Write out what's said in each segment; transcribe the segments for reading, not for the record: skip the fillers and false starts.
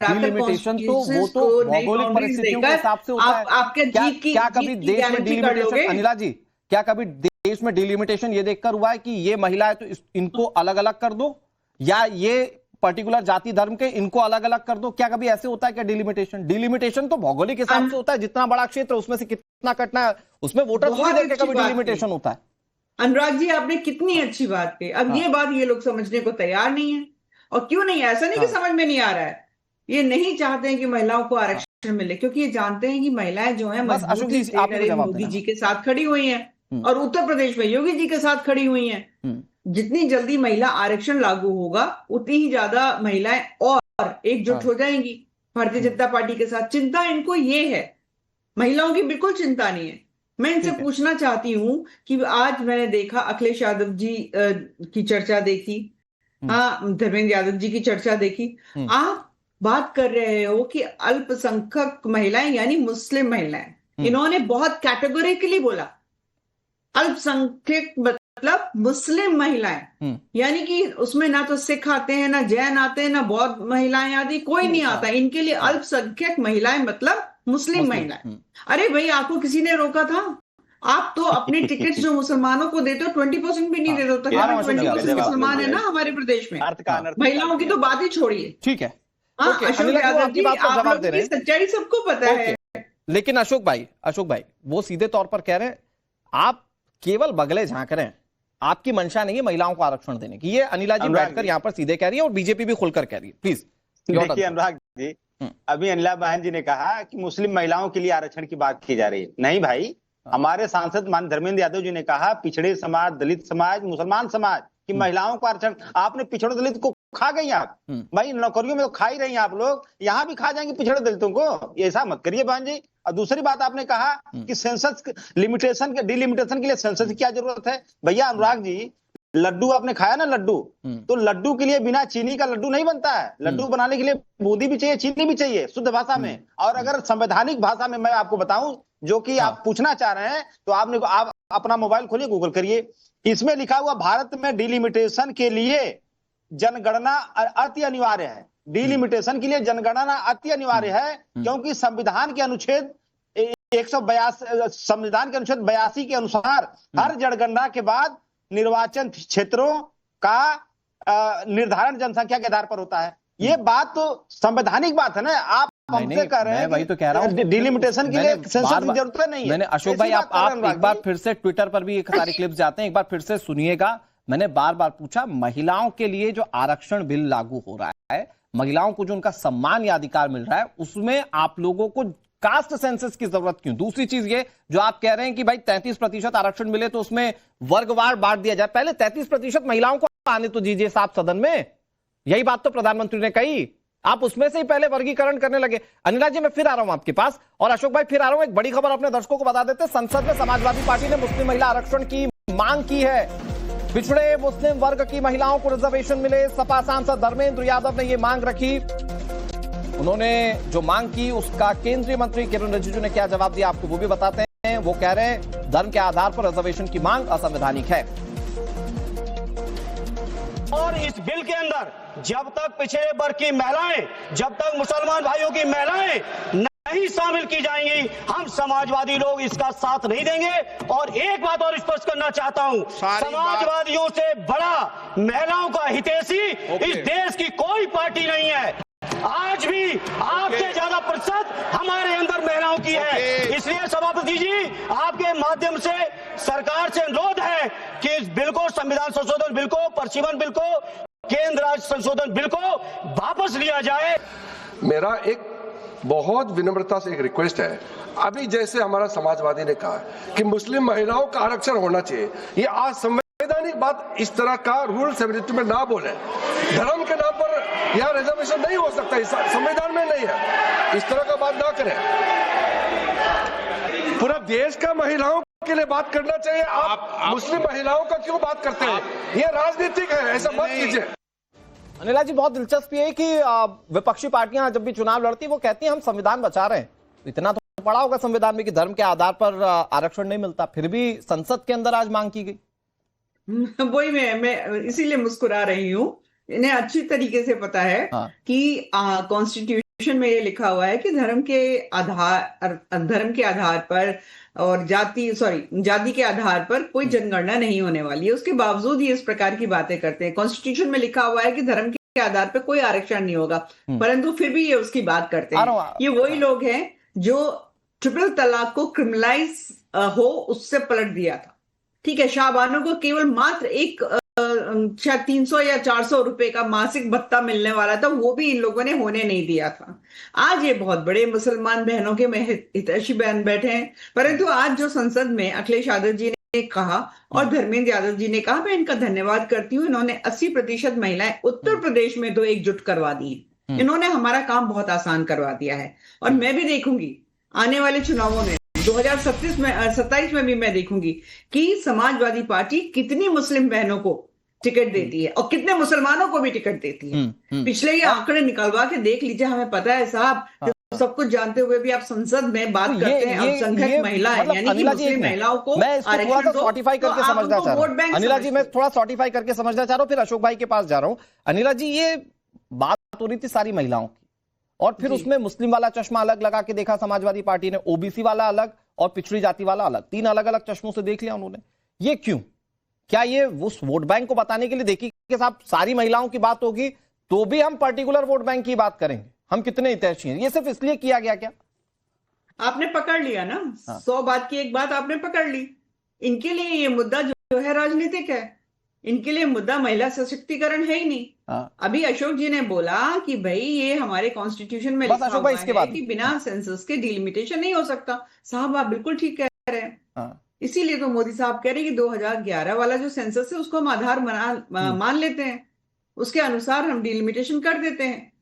Delimitation तो वो तो भौगोलिक परिस्थितियों के हिसाब से होता है। आपके क्या कभी देश में डिलिमिटेशन, अनिला जी, क्या कभी देश में डिलिमिटेशन ये देखकर हुआ है कि ये महिला है तो इनको अलग अलग कर दो, या ये पर्टिकुलर जाति धर्म के इनको अलग अलग कर दो? क्या कभी ऐसे होता है क्या डिलिमिटेशन? डिलिमिटेशन तो भौगोलिक हिसाब से होता है, जितना बड़ा क्षेत्र उसमें से कितना कटना है, उसमें वोटर थोड़ी देर के कभी डिलिमिटेशन होता है। अनुराग जी, आपने कितनी अच्छी बात कही। अब ये बात ये लोग समझने को तैयार नहीं है। और क्यों नहीं? ऐसा नहीं कि समझ में नहीं आ रहा है, ये नहीं चाहते हैं कि महिलाओं को आरक्षण मिले, क्योंकि ये जानते हैं कि महिलाएं जो है मजबूती से नरेंद्र मोदी जी के साथ खड़ी हुई हैं और उत्तर प्रदेश में योगी जी के साथ खड़ी हुई हैं। जितनी जल्दी महिला आरक्षण लागू होगा उतनी ही ज्यादा महिलाएं और एकजुट हो जाएंगी भारतीय जनता पार्टी के साथ। चिंता इनको ये है, महिलाओं की बिल्कुल चिंता नहीं है। मैं इनसे पूछना चाहती हूं कि आज मैंने देखा अखिलेश यादव जी की चर्चा देखी, हाँ, धर्मेंद्र यादव जी की चर्चा देखी। आप बात कर रहे हो कि अल्पसंख्यक महिलाएं यानी मुस्लिम महिलाएं, इन्होंने बहुत कैटेगोरिकली बोला अल्पसंख्यक मतलब मुस्लिम महिलाएं, यानी कि उसमें ना तो सिख आते हैं, ना जैन आते हैं, ना बौद्ध महिलाएं आदि कोई नहीं आता। इनके लिए अल्पसंख्यक महिलाएं मतलब मुस्लिम महिलाएं। अरे भाई, आपको किसी ने रोका था? आप तो अपने टिकट जो मुसलमानों को देते हो 20% भी नहीं देते हो। तकरीबन 20% मुसलमान है ना हमारे प्रदेश में। महिलाओं की तो बात ही छोड़िए। ठीक है, अशोक यादव जी, आप लोगों की सच्चाई सबको पता है। लेकिन अशोक भाई वो सीधे तौर पर कह रहे हैं आप केवल बगले झांक रहे हैं, आपकी मंशा नहीं है महिलाओं को आरक्षण देने की। ये अनिला जी बैठकर यहां पर सीधे कह रही है और बीजेपी भी खुलकर कह रही है। प्लीज देखिए अनुराग जी, अभी अनिला बहन जी ने कहा कि मुस्लिम महिलाओं के लिए आरक्षण की बात की जा रही है। नहीं भाई, हमारे सांसद मान धर्मेंद्र यादव जी ने कहा पिछड़े समाज, दलित समाज, मुसलमान समाज की महिलाओं को आरक्षण। आपने पिछड़े दलित को खा गई आप भाई, नौकरियों में तो खा ही रही हैं आप लोग, यहाँ भी खा जाएंगे पिछड़े दलितों को। ऐसा मत करिए बहन जी। और दूसरी बात आपने कहा कि सेंसस लिमिटेशन के डिलिमिटेशन के लिए सेंसस की क्या जरूरत है? भैया अनुराग जी, लड्डू आपने खाया ना, लड्डू, तो लड्डू के लिए बिना चीनी का लड्डू नहीं बनता है। लड्डू बनाने के लिए बूंदी भी चाहिए, चीनी भी चाहिए, शुद्ध भाषा में। और अगर संवैधानिक भाषा में मैं आपको बताऊं, जो कि आप पूछना चाह रहे हैं, तो आप अपना मोबाइल खोलिए, गूगल करिए, इसमें लिखा हुआ भारत में डिलिमिटेशन के लिए जनगणना अति अनिवार्य है। डिलिमिटेशन के लिए जनगणना अति अनिवार्य है, क्योंकि संविधान के अनुच्छेद 82 के अनुसार हर जनगणना के बाद निर्वाचन क्षेत्रों का निर्धारण जनसंख्या के आधार पर होता है। ये बात तो संवैधानिक बात है ना। आप हमसे कह रहे हैं, वही तो कह रहा हूं, डिलिमिटेशन के लिए सेंसस की जरूरत नहीं है। मैंने अशोक भाई, आप एक बार फिर से ट्विटर पर भी एक सारे क्लिप्स जाते हैं, एक बार फिर से सुनिएगा। मैंने बार बार पूछा, महिलाओं के लिए जो आरक्षण बिल लागू हो रहा है, महिलाओं को जो उनका सम्मान या अधिकार मिल रहा है, उसमें आप लोगों को कास्ट सेंसस की जरूरत क्यों? दूसरी चीज ये जो आप कह रहे हैं कि भाई 33% आरक्षण मिले तो उसमें वर्गवार बांट दिया जाए। पहले 33% महिलाओं को आने तो दीजिए साहब सदन में। यही बात तो प्रधानमंत्री ने कही, आप उसमें से ही पहले वर्गीकरण करने लगे। अनिला जी, मैं फिर आ रहा हूं आपके पास, और अशोक भाई फिर आ रहा हूं। एक बड़ी खबर अपने दर्शकों को बता देते हैं। संसद में समाजवादी पार्टी ने मुस्लिम महिला आरक्षण की मांग की है। पिछड़े मुस्लिम वर्ग की महिलाओं को रिजर्वेशन मिले। सपा सांसद धर्मेंद्र यादव ने यह मांग रखी। उन्होंने जो मांग की उसका केंद्रीय मंत्री किरण रिजिजू ने क्या जवाब दिया, आपको वो भी बताते हैं। वो कह रहे हैं धर्म के आधार पर रिजर्वेशन की मांग असंवैधानिक है। और इस बिल के अंदर जब तक पिछड़े वर्ग की महिलाएं, जब तक मुसलमान भाइयों की महिलाएं नहीं शामिल की जाएंगी, हम समाजवादी लोग इसका साथ नहीं देंगे। और एक बात और स्पष्ट करना चाहता हूं, समाजवादियों से बड़ा महिलाओं का हितैषी इस देश की कोई पार्टी नहीं है। आज भी आपसे ज्यादा प्रतिशत हमारे अंदर महिलाओं की है। इसलिए सभापति जी, आपके माध्यम से सरकार से अनुरोध है कि इस बिल को, संविधान संशोधन बिल को, प्रशिवन बिल को, केंद्र राज्य संशोधन बिल को वापस लिया जाए। मेरा एक बहुत विनम्रता से एक रिक्वेस्ट है, अभी जैसे हमारा समाजवादी ने कहा कि मुस्लिम महिलाओं का आरक्षण होना चाहिए, ये आज संवैधानिक बात इस तरह का रूल 72 में ना बोले। धर्म के नाम पर यह रिजर्वेशन नहीं हो सकता, संविधान में नहीं है, इस तरह का बात ना करें। पूरा देश का महिलाओं के लिए बात करना चाहिए। आप मुस्लिम महिलाओं का क्यों बात करते हैं? ये राजनीतिक है, ऐसा मत कीजिए। अनिला जी, बहुत दिलचस्प है कि विपक्षी पार्टियां जब भी चुनाव लड़ती है वो कहती हैं हम संविधान बचा रहे हैं। इतना तो पढ़ा होगा संविधान में कि धर्म के आधार पर आरक्षण नहीं मिलता, फिर भी संसद के अंदर आज मांग की गई। वही मैं इसीलिए मुस्कुरा रही हूँ। इन्हें अच्छी तरीके से पता है कि कॉन्स्टिट्यूशन में ये लिखा हुआ है कि धर्म के आधार पर और जाति के आधार पर कोई जनगणना नहीं होने वाली है। उसके बावजूद ये इस प्रकार की बातें करते हैं। कॉन्स्टिट्यूशन में लिखा हुआ है कि धर्म के आधार पर कोई आरक्षण नहीं होगा, परंतु फिर भी ये उसकी बात करते हैं। ये वही लोग हैं जो ट्रिपल तलाक को क्रिमिनलाइज हो उससे पलट दिया था। ठीक है, शाहबानों को केवल मात्र एक शायद 300 या 400 रुपए का मासिक भत्ता मिलने वाला था, वो भी इन लोगों ने होने नहीं दिया था। आज ये बहुत बड़े मुसलमान बहनों के हितैषी बहन बैठे हैं, परंतु आज जो संसद में अखिलेश यादव जी ने कहा और धर्मेंद्र यादव जी ने कहा, मैं इनका धन्यवाद करती हूँ। इन्होंने 80% महिलाएं उत्तर प्रदेश में तो एकजुट करवा दी। इन्होंने हमारा काम बहुत आसान करवा दिया है। और मैं भी देखूंगी आने वाले चुनावों में 2027 में भी मैं देखूंगी कि समाजवादी पार्टी कितनी मुस्लिम बहनों को टिकट देती है और कितने मुसलमानों को भी टिकट देती है। पिछले ये आंकड़े निकलवा के देख लीजिए, हमें पता है साहब। सब कुछ जानते हुए भी आप संसद में बात करते हैं अल्पसंख्यक महिलाएं, यानी कि मुस्लिम महिलाओं को मैं इसको थोड़ा सा सॉर्टिफाई करके समझना चाह रहा हूँ। अनिला जी, मैं थोड़ा सॉर्टिफाई करके समझना चाह रहा हूँ, फिर अशोक भाई के पास जा रहा हूँ। अनिला जी, ये बात हो रही थी सारी महिलाओं की, और फिर उसमें मुस्लिम वाला चश्मा अलग लगा के देखा समाजवादी पार्टी ने, ओबीसी वाला अलग और पिछड़ी जाति वाला अलग, 3 अलग अलग चश्मों से देख लिया उन्होंने। ये क्यों? क्या ये उस वोट बैंक को बताने के लिए देखी कि साहब सारी महिलाओं की बात होगी तो भी हम पर्टिकुलर वोट बैंक की बात करेंगे, हम कितने हितैषी हैं? ये सिर्फ इसलिए किया गया क्या? आपने पकड़ लिया ना, 100 बात की एक बात आपने पकड़ ली। इनके लिए ये मुद्दा जो है राजनीतिक है, इनके लिए मुद्दा महिला सशक्तिकरण है ही नहीं। अभी अशोक जी ने बोला कि भाई ये हमारे कॉन्स्टिट्यूशन में लिखा हुआ है कि बिना सेंसस के डिलिमिटेशन नहीं हो सकता। साहब आप बिल्कुल ठीक कह रहे हैं। इसीलिए तो मोदी साहब कह रहे हैं कि 2011 वाला जो सेंसस है उसको हम आधार मान लेते हैं, उसके अनुसार हम डिलिमिटेशन कर देते हैं।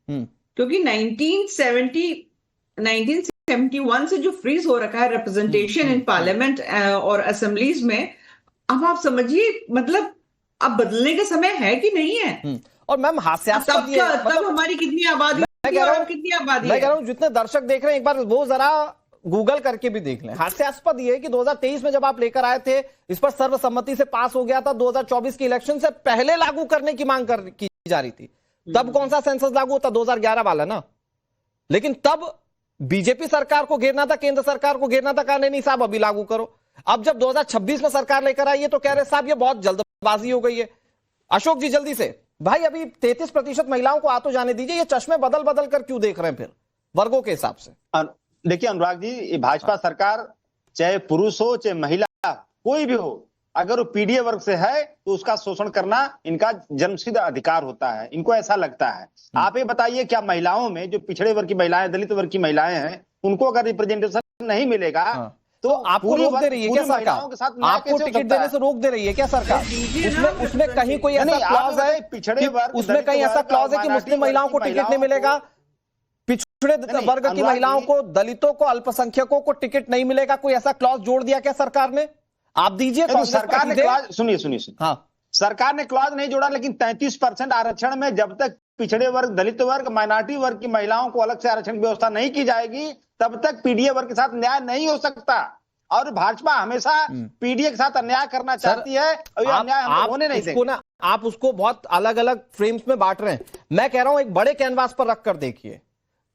क्योंकि 1971 से जो फ्रीज हो रखा है रिप्रेजेंटेशन इन पार्लियामेंट और असेंबलीज में, अब आप समझिए मतलब अब बदलने का समय है कि नहीं है। और मैम हास्यास्पद तब हमारी कितनी आबादी, मैं कह रहा हूं जितने दर्शक देख रहे हैं एक बार वो जरा गूगल करके भी देख लें। हास्यास्पद ये है कि 2023 में जब आप लेकर आए थे, इस पर सर्वसम्मति से पास हो गया था। 2024 के इलेक्शन से पहले लागू करने की मांग की जा रही थी। तब कौन सा सेंसस लागू होता? 2011 वाला ना। लेकिन तब बीजेपी सरकार को घेरना था, केंद्र सरकार को घेरना था, कहा नहीं साहब अभी लागू करो। अब जब 2026 में सरकार लेकर आई है तो कह रहे साहब ये बहुत जल्दबाजी हो गई है। अशोक जी जल्दी से भाई, अभी 33% महिलाओं को आ तो जाने दीजिए, ये चश्मे बदल बदल कर क्यों देख रहे हैं फिर वर्गों के हिसाब से? देखिए अनुराग जी, ये भाजपा सरकार चाहे पुरुष हो चाहे महिला कोई भी हो, अगर वो पीडीए वर्ग से है तो उसका शोषण करना इनका जन्मसिद्ध अधिकार होता है। इनको ऐसा लगता है। आप ये बताइए, क्या महिलाओं में जो पिछड़े वर्ग की महिलाएं, दलित वर्ग की महिलाएं हैं, उनको अगर रिप्रेजेंटेशन नहीं मिलेगा तो आपको रोक दे रही है क्या सरकार? आपको टिकट देने से रोक दे रही है क्या सरकार? उसमें कहीं कोई ऐसा क्लॉज है, पिछड़े वर्ग, उसमें कहीं ऐसा क्लॉज है कि मुस्लिम महिलाओं को टिकट नहीं मिलेगा, पिछड़े वर्ग की महिलाओं को, दलितों को, अल्पसंख्यकों को टिकट नहीं मिलेगा? कोई ऐसा क्लॉज जोड़ दिया क्या सरकार ने? आप दीजिए। तो सरकार ने क्लॉज, सुनिए हाँ, सरकार ने क्लॉज नहीं जोड़ा, लेकिन 33% आरक्षण में जब तक पिछड़े वर्ग, दलित वर्ग, माइनॉरिटी वर्ग की महिलाओं को अलग से आरक्षण की व्यवस्था नहीं की जाएगी, तब तक पीडीए वर्ग के साथ न्याय नहीं हो सकता। और भाजपा हमेशा पीडीए के साथ अन्याय करना चाहती है और ये अन्याय हम होने नहीं देंगे। ना आप उसको बहुत अलग अलग फ्रेम्स में बांट रहे हैं। मैं कह रहा हूं एक बड़े कैनवास पर रखकर देखिए,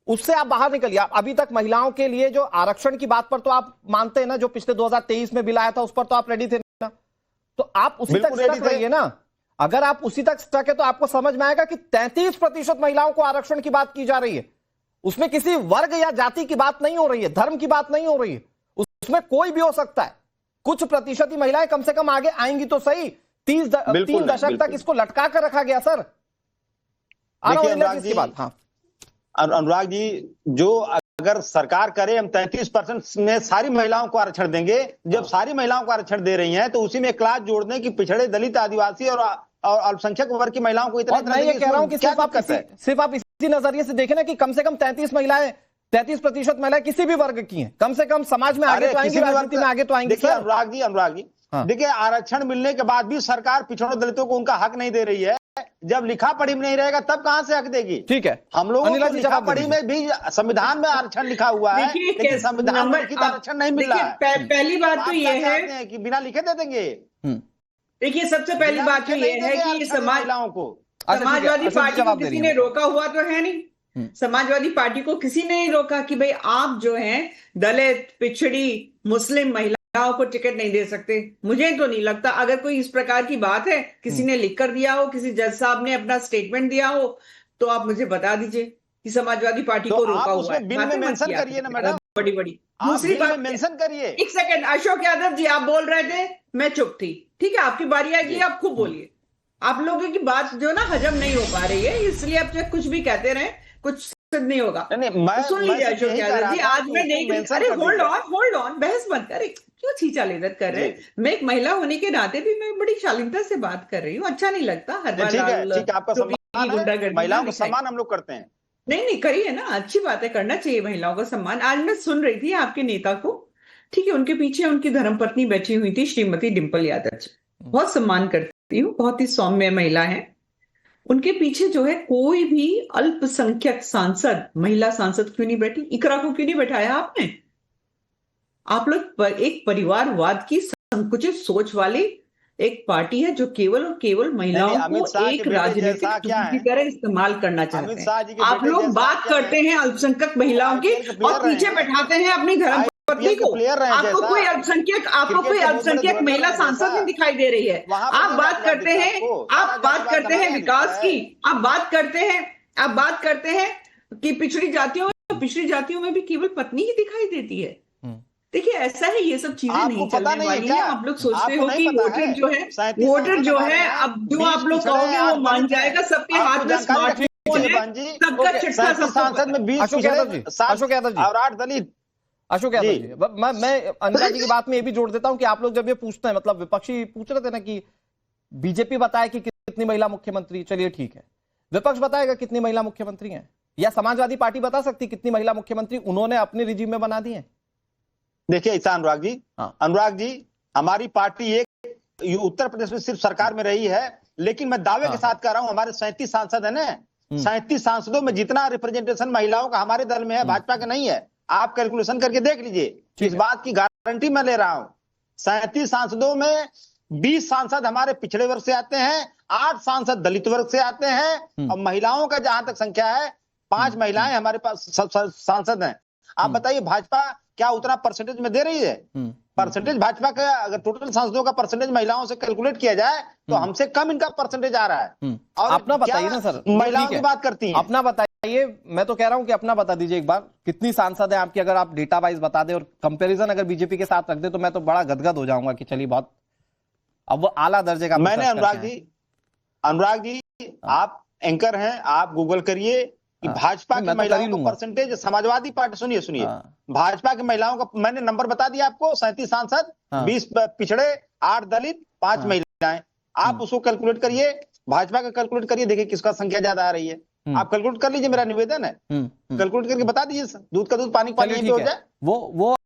उससे आप बाहर निकलिए। अभी तक महिलाओं के लिए जो आरक्षण की बात पर तो आप मानते हैं ना, जो पिछले 2023 में बिल आया था उस पर तो आप रेडी थे ना, तो आप उसी तक स्टक रहिए ना। अगर आप उसी तक स्टक है तो आपको समझ में आएगा कि 33% महिलाओं को आरक्षण की बात की जा रही है। उसमें किसी वर्ग या जाति की बात नहीं हो रही है, धर्म की बात नहीं हो रही है, उसमें कोई भी हो सकता है। कुछ प्रतिशत ही महिलाएं कम से कम आगे आएंगी तो सही। 3 दशक तक इसको लटका कर रखा गया सर। अनुराग जी, जो अगर सरकार करे हम 33% में सारी महिलाओं को आरक्षण देंगे, जब सारी महिलाओं को आरक्षण दे रही हैं तो उसी में क्लास जोड़ दें कि पिछड़े, दलित, आदिवासी और अल्पसंख्यक वर्ग की महिलाओं को इतना। मैं ये कह रहा हूं कि सिर्फ आप इसी नजरिए से देखें ना कि कम से कम 33% महिलाएं किसी भी वर्ग की हैं, कम से कम समाज में आगे तो आएंगी, राजनीति में आगे तो आएंगी। देखिए अनुराग जी, देखिए आरक्षण मिलने के बाद भी सरकार पिछड़ों दलितों को उनका हक नहीं दे रही है। जब लिखा पढ़ी में नहीं रहेगा तब कहां से हक देगी? ठीक है, हम लोगों को लिखा पढ़ी में भी संविधान में आरक्षण लिखा हुआ है, लेकिन संविधान में लिखित आरक्षण नहीं मिल रहा है। पहली बात तो ये है कि बिना लिखे दे देंगे। देखिए सबसे पहली बात तो ये है कि समाजवादी पार्टी को किसी ने रोका हुआ तो है नहीं। समाजवादी पार्टी को किसी ने नहीं रोका कि भाई आप जो हैं दलित, पिछड़ी, मुस्लिम महिलाओं को टिकट नहीं दे सकते। मुझे तो नहीं लगता। अगर कोई इस प्रकार की बात है, किसी ने लिख कर दिया हो, किसी जज साहब ने अपना स्टेटमेंट दिया हो, तो आप मुझे बता दीजिए कि समाजवादी पार्टी तो को रोका आप हुआ उसमें है। बिल में मेंशन करिए ना मैडम, बड़ी बड़ी आप दूसरी बिल में बात मेंशन करिए। एक सेकंड, अशोक यादव जी, आप बोल रहे थे, मैं चुप थी। ठीक है, आपकी बारी आएगी, आप खूब बोलिए। आप लोगों की बात जो ना हजम नहीं हो पा रही है, इसलिए आप चाहे कुछ भी कहते रहे, कुछ सिद्ध नहीं होगा। मैं तो सुन लीजिए अशोक यादव जी, आज मैं नहीं, अरे होल्ड ऑन, बहस मत करे, क्यों छींचा लेदत कर रहे हैं? मैं एक महिला होने के नाते भी मैं बड़ी शालीनता से बात कर रही हूँ। अच्छा नहीं लगता हर बार ठीक है, आपका सम्मान है, महिलाओं का सम्मान हम लोग करते हैं। नहीं करिए ना, अच्छी बात है, करना चाहिए महिलाओं का सम्मान। आज मैं सुन रही थी आपके नेता को, ठीक है, उनके पीछे उनकी धर्मपत्नी बैठी हुई थी, श्रीमती डिंपल यादव जी, बहुत सम्मान करती हूँ, बहुत ही सौम्य महिला है। उनके पीछे जो है कोई भी अल्पसंख्यक सांसद, महिला सांसद क्यों नहीं बैठी? इकरा को क्यों नहीं बैठाया आपने? आप लोग एक परिवारवाद की संकुचित सोच वाली एक पार्टी है जो केवल और केवल महिलाओं को एक राजनीतिक की तरह इस्तेमाल करना चाहते हैं। आप लोग बात करते हैं अल्पसंख्यक महिलाओं की और पीछे बैठाते हैं अपनी धर्मपत्नी को। आपको कोई अल्पसंख्यक महिला सांसद नहीं दिखाई दे रही है। आप बात करते हैं विकास की, आप बात करते हैं कि पिछड़ी जातियों में भी केवल पत्नी ही दिखाई देती है। देखिए ऐसा है, ये सब चीजें नहीं चलने वाली है। आप लोग सोचते हो कि वोटर जो है अब जो आप लोग कहोगे वो मान जाएगा। सबके हाथ में स्मार्टफोन है, सबका चिट्ठा सांसद में 20 अशोक यादव जी और 8 दलित। अशोक यादव जी, मैं अनिता जी की बात में ये भी जोड़ देता हूं कि आप लोग जब ये पूछते हैं, मतलब विपक्षी पूछ रहे थे ना कि बीजेपी बताए कि कितनी महिला मुख्यमंत्री, चलिए ठीक है, विपक्ष बताएगा कितनी महिला मुख्यमंत्री हैं, या समाजवादी पार्टी बता सकती कितनी महिला मुख्यमंत्री उन्होंने अपने रिजीम में बना दी है? देखिए ऐसा अनुराग जी, हमारी पार्टी एक उत्तर प्रदेश में सिर्फ सरकार में रही है, लेकिन मैं दावे के साथ कह रहा हूं, हमारे 37 सांसद है ना, 37 सांसदों में जितना रिप्रेजेंटेशन महिलाओं का हमारे दल में है, भाजपा के नहीं है। आप कैलकुलेशन करके देख लीजिए, इस बात की गारंटी मैं ले रहा हूं। 37 सांसदों में 20 सांसद हमारे पिछड़े वर्ग से आते हैं, 8 सांसद दलित वर्ग से आते हैं, और महिलाओं का जहां तक संख्या है 5 महिलाएं हमारे पास सांसद हैं। आप बताइए भाजपा क्या उतना परसेंटेज में दे रही है? परसेंटेज भाजपा का, अगर टोटल सांसदों का परसेंटेज महिलाओं से कैलकुलेट किया जाए तो हमसे कम इनका परसेंटेज आ रहा है। और अपना बताइए ना सर, महिलाओं की बात करती हैं, अपना बताइए। मैं तो कह रहा हूं कि अपना बता दीजिए एक बार, कितनी सांसद है आपकी? अगर आप डेटा वाइज बता दें और कंपैरिजन अगर बीजेपी के साथ रख दे तो मैं तो बड़ा गदगद हो जाऊंगा कि चलिए बहुत, अब वो आला दर्जे का। मैंने अनुराग जी आप एंकर हैं, आप गूगल करिए कि भाजपा की महिलाओं का परसेंटेज, समाजवादी पार्टी, सुनिए भाजपा की महिलाओं का मैंने नंबर बता दिया आपको, 37 सांसद, 20 पिछड़े, 8 दलित, 5 महिलाएं। आप उसको कैलकुलेट करिए, भाजपा का कैलकुलेट करिए, देखिए किसका संख्या ज्यादा आ रही है। आप कैलकुलेट कर लीजिए, मेरा निवेदन है, कैलकुलेट करके बता दीजिए। दूध का दूध, पानी का पानी हो जाए। वो